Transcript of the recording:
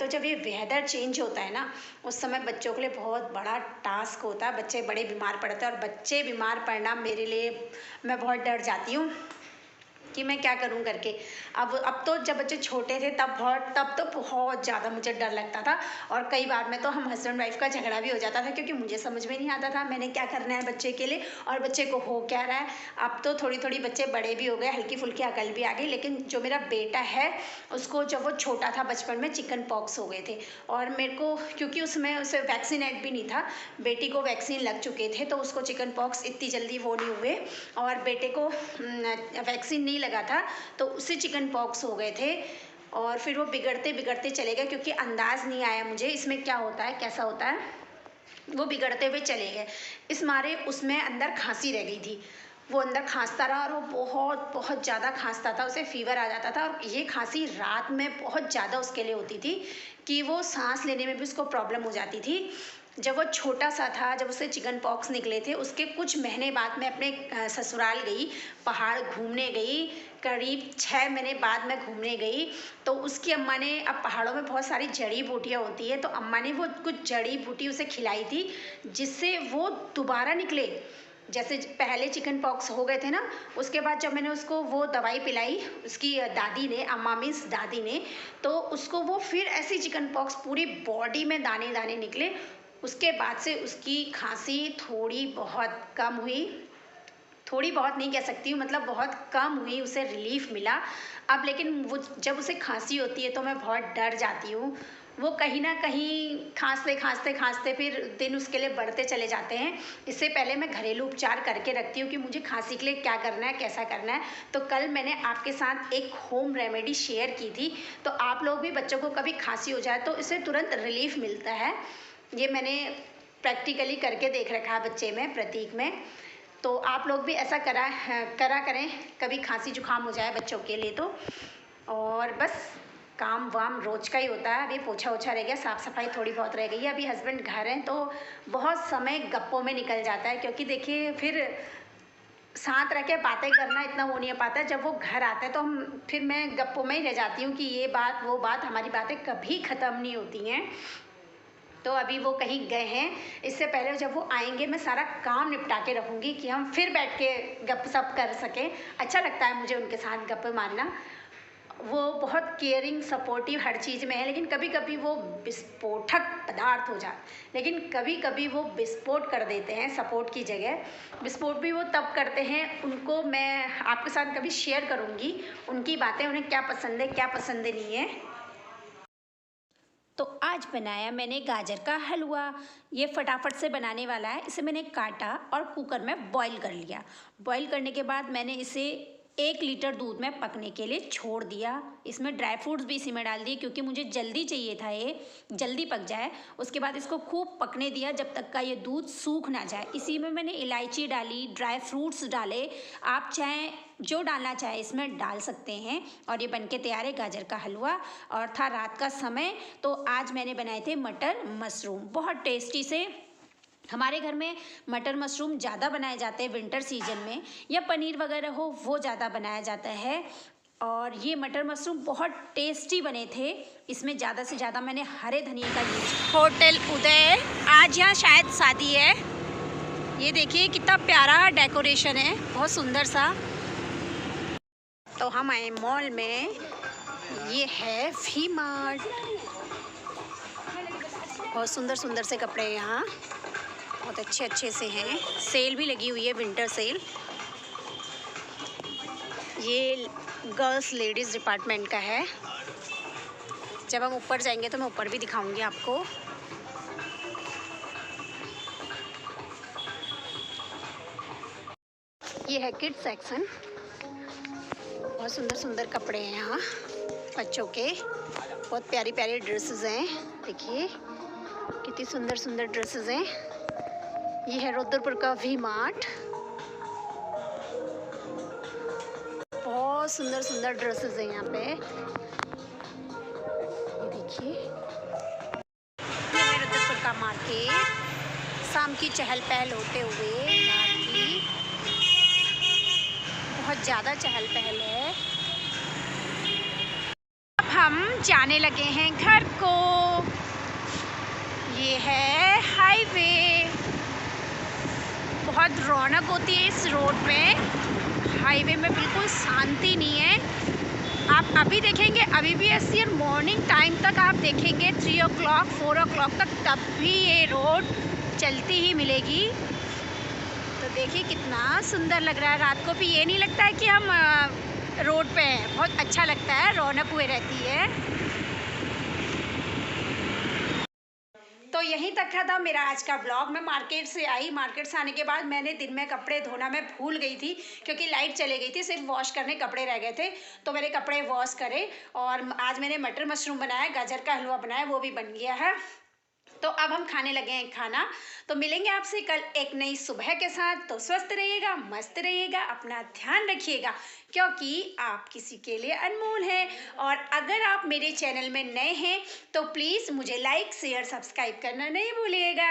तो जब ये वेदर चेंज होता है ना, उस समय बच्चों के लिए बहुत बड़ा टास्क होता है। बच्चे बड़े बीमार पड़ते हैं और बच्चे बीमार पड़ना मेरे लिए, मैं बहुत डर जाती हूँ कि मैं क्या करूं करके। अब तो जब बच्चे छोटे थे तब तो बहुत ज़्यादा मुझे डर लगता था, और कई बार में तो हम हस्बैंड वाइफ का झगड़ा भी हो जाता था, क्योंकि मुझे समझ में नहीं आता था मैंने क्या करना है बच्चे के लिए और बच्चे को हो क्या रहा है। अब तो थोड़ी थोड़ी बच्चे बड़े भी हो गए, हल्की फुल्की अकल भी आ गई। लेकिन जो मेरा बेटा है, उसको जब वो छोटा था बचपन में चिकन पॉक्स हो गए थे, और मेरे को क्योंकि उसमें उसे वैक्सीनेट भी नहीं था, बेटी को वैक्सीन लग चुके थे तो उसको चिकन पॉक्स इतनी जल्दी वो नहीं हुए, और बेटे को वैक्सीन नहीं लगा था तो उसे चिकन पॉक्स हो गए थे। और फिर वो बिगड़ते बिगड़ते चले गए, क्योंकि अंदाज़ नहीं आया मुझे इसमें क्या होता है कैसा होता है, वो बिगड़ते हुए चले गए। इस मारे उसमें अंदर खांसी रह गई थी, वो अंदर खांसता रहा और वो बहुत बहुत ज़्यादा खांसता था, उसे फीवर आ जाता था, और ये खांसी रात में बहुत ज़्यादा उसके लिए होती थी कि वो सांस लेने में भी उसको प्रॉब्लम हो जाती थी। जब वो छोटा सा था, जब उसे चिकन पॉक्स निकले थे, उसके कुछ महीने बाद मैं अपने ससुराल गई, पहाड़ घूमने गई, करीब 6 महीने बाद मैं घूमने गई। तो उसकी अम्मा ने, अब पहाड़ों में बहुत सारी जड़ी बूटियाँ होती है, तो अम्मा ने वो कुछ जड़ी बूटी उसे खिलाई थी, जिससे वो दोबारा निकले। जैसे पहले चिकन पॉक्स हो गए थे ना, उसके बाद जब मैंने उसको वो दवाई पिलाई, उसकी दादी ने, अम्मा मीन्स दादी ने, तो उसको वो फिर ऐसी चिकन पॉक्स पूरी बॉडी में दाने दाने निकले। उसके बाद से उसकी खांसी थोड़ी बहुत कम हुई, थोड़ी बहुत नहीं कह सकती हूँ, मतलब बहुत कम हुई, उसे रिलीफ मिला। अब लेकिन वो जब उसे खांसी होती है तो मैं बहुत डर जाती हूँ। वो कहीं ना कहीं खांसते खांसते खांसते फिर दिन उसके लिए बढ़ते चले जाते हैं। इससे पहले मैं घरेलू उपचार करके रखती हूँ कि मुझे खांसी के लिए क्या करना है, कैसा करना है। तो कल मैंने आपके साथ एक होम रेमेडी शेयर की थी, तो आप लोग भी, बच्चों को कभी खांसी हो जाए तो इससे तुरंत रिलीफ मिलता है। ये मैंने प्रैक्टिकली करके देख रखा है बच्चे में, प्रतीक में। तो आप लोग भी ऐसा करा करें कभी खांसी जुकाम हो जाए बच्चों के लिए तो। और बस काम वाम रोज का ही होता है। अभी पोछा ओछा रह गया, साफ़ सफाई थोड़ी बहुत रह गई है। अभी हस्बैंड घर हैं तो बहुत समय गप्पों में निकल जाता है, क्योंकि देखिए फिर साथ रह के बातें करना इतना वो नहीं हो पाता। जब वो घर आते हैं तो फिर मैं गप्पों में ही रह जाती हूँ कि ये बात वो बात, हमारी बातें कभी ख़त्म नहीं होती हैं। तो अभी वो कहीं गए हैं, इससे पहले जब वो आएंगे मैं सारा काम निपटा के रखूँगी कि हम फिर बैठ के गप सप कर सकें। अच्छा लगता है मुझे उनके साथ गप्पे मारना। वो बहुत केयरिंग सपोर्टिव हर चीज़ में है, लेकिन कभी कभी वो विस्फोटक पदार्थ हो जाए, लेकिन कभी कभी वो विस्फोट कर देते हैं सपोर्ट की जगह। विस्फोट भी वो तब करते हैं, उनको मैं आपके साथ कभी शेयर करूँगी उनकी बातें, उन्हें क्या पसंद है क्या पसंद नहीं है। तो आज बनाया मैंने गाजर का हलवा। ये फटाफट से बनाने वाला है। इसे मैंने काटा और कुकर में बॉईल कर लिया। बॉईल करने के बाद मैंने इसे 1 लीटर दूध में पकने के लिए छोड़ दिया। इसमें ड्राई फ्रूट्स भी इसी में डाल दिए, क्योंकि मुझे जल्दी चाहिए था ये जल्दी पक जाए। उसके बाद इसको खूब पकने दिया जब तक का ये दूध सूख ना जाए। इसी में मैंने इलायची डाली, ड्राई फ्रूट्स डाले, आप चाहें जो डालना चाहे इसमें डाल सकते हैं। और ये बनके तैयार है गाजर का हलवा। और था रात का समय, तो आज मैंने बनाए थे मटर मशरूम, बहुत टेस्टी से। हमारे घर में मटर मशरूम ज़्यादा बनाए जाते हैं विंटर सीजन में, या पनीर वगैरह हो वो ज़्यादा बनाया जाता है। और ये मटर मशरूम बहुत टेस्टी बने थे। इसमें ज़्यादा से ज़्यादा मैंने हरे धनिया का यूज। होटल उदय, आज यहाँ शायद शादी है। ये देखिए कितना प्यारा डेकोरेशन है, बहुत सुंदर सा। तो हम आए मॉल में, ये है वी मार्ट। बहुत सुंदर सुंदर से कपड़े यहाँ बहुत अच्छे अच्छे से हैं। सेल भी लगी हुई है, विंटर सेल। ये गर्ल्स लेडीज़ डिपार्टमेंट का है। जब हम ऊपर जाएंगे तो मैं ऊपर भी दिखाऊंगी आपको। ये है किड्स सेक्शन, बहुत सुंदर सुंदर कपड़े हैं यहाँ बच्चों के। बहुत प्यारी प्यारी ड्रेसेस हैं, देखिए कितनी सुंदर सुंदर ड्रेसेस हैं। ये है रुद्रपुर का वी मार्ट। बहुत सुंदर सुंदर ड्रेसेस हैं यहाँ पे, ये देखिए। ये है रुद्रपुर का मार्केट। शाम की चहल पहल होते हुए की बहुत ज़्यादा चहल पहल है। अब हम जाने लगे हैं घर को। बहुत रौनक होती है इस रोड में। हाईवे में बिल्कुल शांति नहीं है। आप अभी देखेंगे, अभी भी ऐसी है, मॉर्निंग टाइम तक आप देखेंगे 3 o'clock 4 o'clock तक, तब भी ये रोड चलती ही मिलेगी। तो देखिए कितना सुंदर लग रहा है। रात को भी ये नहीं लगता है कि हम रोड पे हैं, बहुत अच्छा लगता है, रौनक हुए रहती है। तो यहीं तक का था मेरा आज का ब्लॉग। मैं मार्केट से आई, मार्केट से आने के बाद मैंने दिन में कपड़े धोना मैं भूल गई थी क्योंकि लाइट चले गई थी, सिर्फ वॉश करने कपड़े रह गए थे। तो मैंने कपड़े वॉश करे और आज मैंने मटर मशरूम बनाया, गाजर का हलवा बनाया, वो भी बन गया है। तो अब हम खाने लगे हैं खाना। तो मिलेंगे आपसे कल एक नई सुबह के साथ। तो स्वस्थ रहिएगा, मस्त रहिएगा, अपना ध्यान रखिएगा क्योंकि आप किसी के लिए अनमोल हैं। और अगर आप मेरे चैनल में नए हैं तो प्लीज़ मुझे लाइक शेयर सब्सक्राइब करना नहीं भूलिएगा।